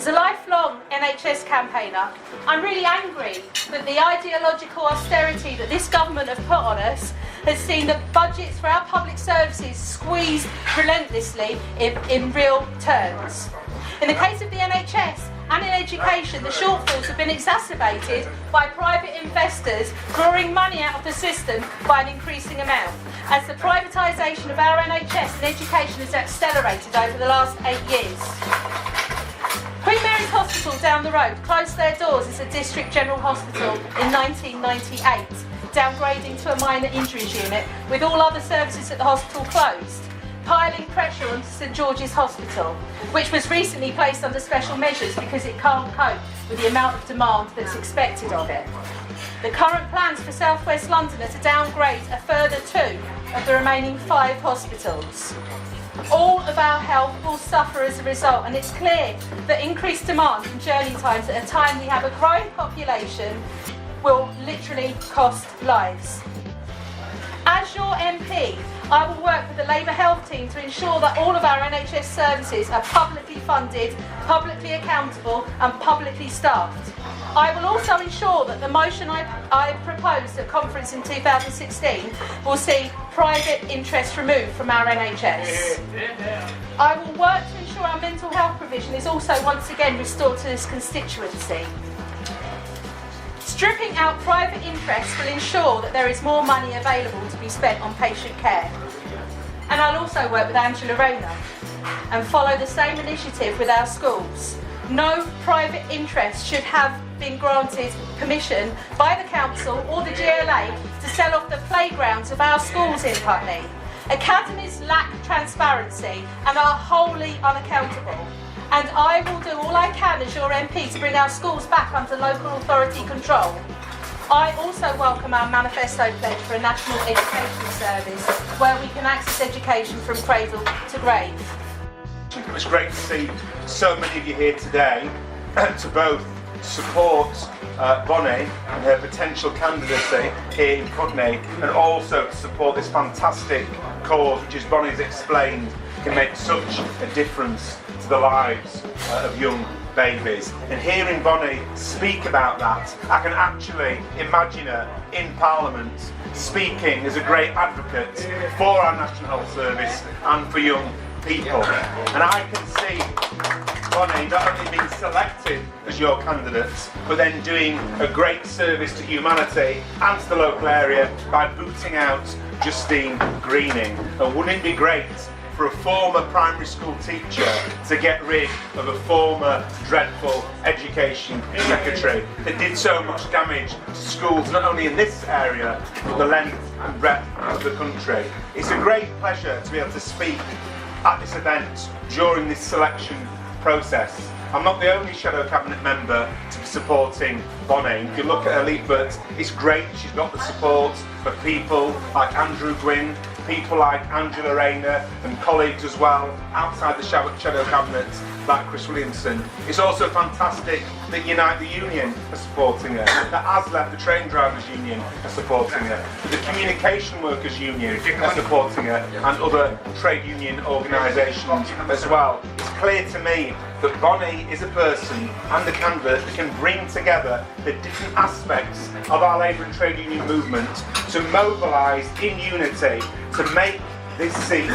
As a lifelong NHS campaigner, I'm really angry that the ideological austerity that this government have put on us has seen the budgets for our public services squeezed relentlessly in real terms. In the case of the NHS and in education, the shortfalls have been exacerbated by private investors drawing money out of the system by an increasing amount, as the privatisation of our NHS and education has accelerated over the last 8 years. Queen Mary's Hospital down the road closed their doors as a district general hospital in 1998, downgrading to a minor injuries unit, with all other services at the hospital closed, piling pressure onto St George's Hospital, which was recently placed under special measures because it can't cope with the amount of demand that's expected of it. The current plans for South West London are to downgrade a further 2 of the remaining 5 hospitals. All of our health will suffer as a result, and it's clear that increased demand and journey times at a time we have a growing population will literally cost lives. As your MP, I will work with the Labour Health team to ensure that all of our NHS services are publicly funded, publicly accountable and publicly staffed. I will also ensure that the motion I proposed at conference in 2016 will see private interest removed from our NHS. I will work to ensure our mental health provision is also once again restored to this constituency. Stripping out private interests will ensure that there is more money available to be spent on patient care. And I'll also work with Angela Rayner and follow the same initiative with our schools. No private interest should have been granted permission by the council or the GLA to sell off the playgrounds of our schools in Putney. Academies lack transparency and are wholly unaccountable. And I will do all I can as your MP to bring our schools back under local authority control. I also welcome our manifesto pledge for a national education service where we can access education from cradle to grave. It was great to see so many of you here today to both support Bonnie and her potential candidacy here in Putney, and also to support this fantastic cause which, as Bonnie's explained, can make such a difference to the lives of young babies. And hearing Bonnie speak about that, I can actually imagine her in Parliament speaking as a great advocate for our National Health Service and for young people. And I can see Bonnie not only being selected as your candidate, but then doing a great service to humanity and to the local area by booting out Justine Greening. And wouldn't it be great for a former primary school teacher to get rid of a former dreadful education secretary that did so much damage to schools not only in this area but the length and breadth of the country. It's a great pleasure to be able to speak at this event during this selection process. I'm not the only Shadow Cabinet member to be supporting Bonnie. If you look at her leaflet, it's great she's got the support of people like Andrew Gwynn, people like Angela Rayner and colleagues as well outside the Shadow Cabinet like Chris Williamson. It's also fantastic that Unite the Union are supporting her, that ASLEF, the Train Drivers Union, are supporting her, that the Communication Workers Union are supporting her, and other trade union organisations as well. It's clear to me that Bonnie is a person and a candidate that can bring together the different aspects of our labour and trade union movement to mobilise in unity to make this seat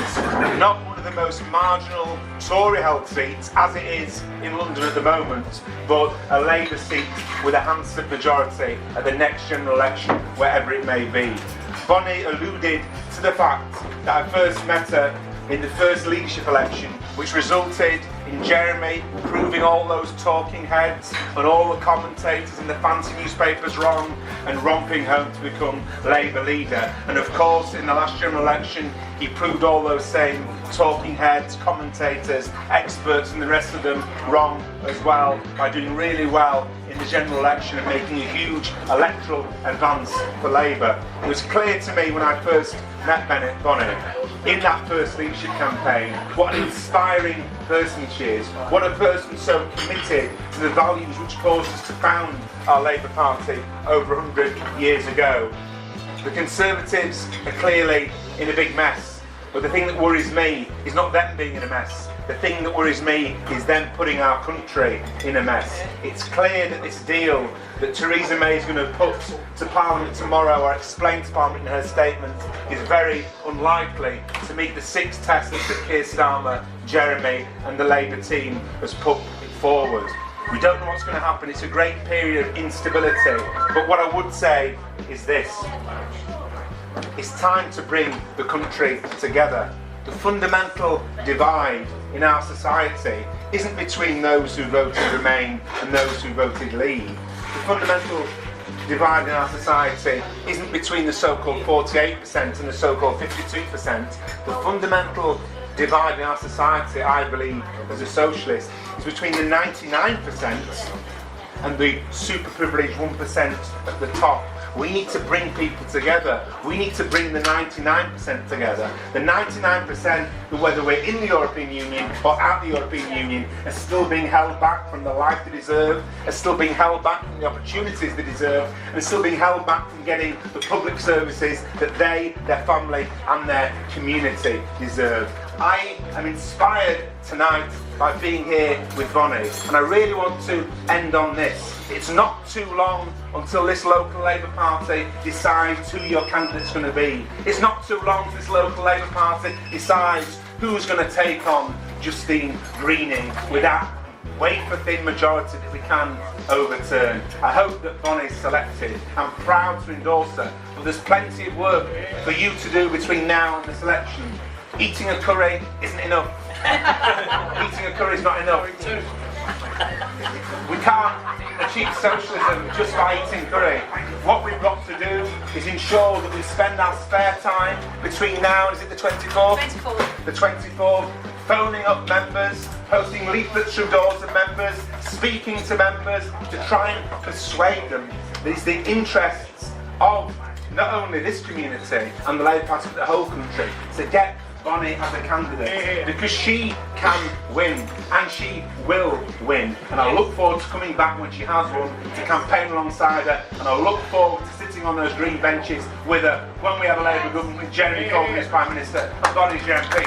not one of the most marginal Tory-held seats as it is in London at the moment, but a Labour seat with a handset majority at the next general election, wherever it may be. Bonnie alluded to the fact that I first met her in the first leadership election, which resulted in Jeremy proving all those talking heads and all the commentators in the fancy newspapers wrong and romping home to become Labour leader. And of course, in the last general election, he proved all those same talking heads, commentators, experts and the rest of them wrong as well by doing really well in the general election and making a huge electoral advance for Labour. It was clear to me when I first met Bonnie in that first leadership campaign what an inspiring person she is, what a person so committed to the values which caused us to found our Labour Party over 100 years ago. The Conservatives are clearly in a big mess, But the thing that worries me is not them being in a mess. The thing that worries me is them putting our country in a mess. It's clear that this deal that Theresa May is going to put to Parliament tomorrow, or explain to Parliament in her statement, is very unlikely to meet the 6 tests that Keir Starmer, Jeremy and the Labour team has put forward. We don't know what's going to happen. It's a great period of instability. But what I would say is this. It's time to bring the country together. The fundamental divide in our society isn't between those who voted Remain and those who voted Leave. The fundamental divide in our society isn't between the so-called 48% and the so-called 52%. The fundamental divide in our society, I believe, as a socialist, is between the 99% and the super privileged 1% at the top. We need to bring people together. We need to bring the 99% together. The 99% who, whether we're in the European Union or out the European Union, are still being held back from the life they deserve, are still being held back from the opportunities they deserve, and are still being held back from getting the public services that they, their family and their community deserve. I am inspired tonight by being here with Bonnie, and I really want to end on this. It's not too long until this local Labour Party decides who your candidate's going to be. It's not too long until this local Labour Party decides who's going to take on Justine Greening with that wafer-thin majority that we can overturn. I hope that Bonnie's selected. I'm proud to endorse her, but there's plenty of work for you to do between now and this election. Eating a curry isn't enough. Eating a curry is not enough. We can't achieve socialism just by eating curry. What we've got to do is ensure that we spend our spare time between now and, is it the 24th? 24th. The 24th, phoning up members, posting leaflets through doors of members, speaking to members to try and persuade them that it's the interests of not only this community and the Labour Party but the whole country to get Bonnie as a candidate, because she can win and she will win, and I look forward to coming back when she has won to campaign alongside her, and I look forward to sitting on those green benches with her when we have a Labour government with Jeremy Corbyn as Prime Minister and Bonnie as your MP.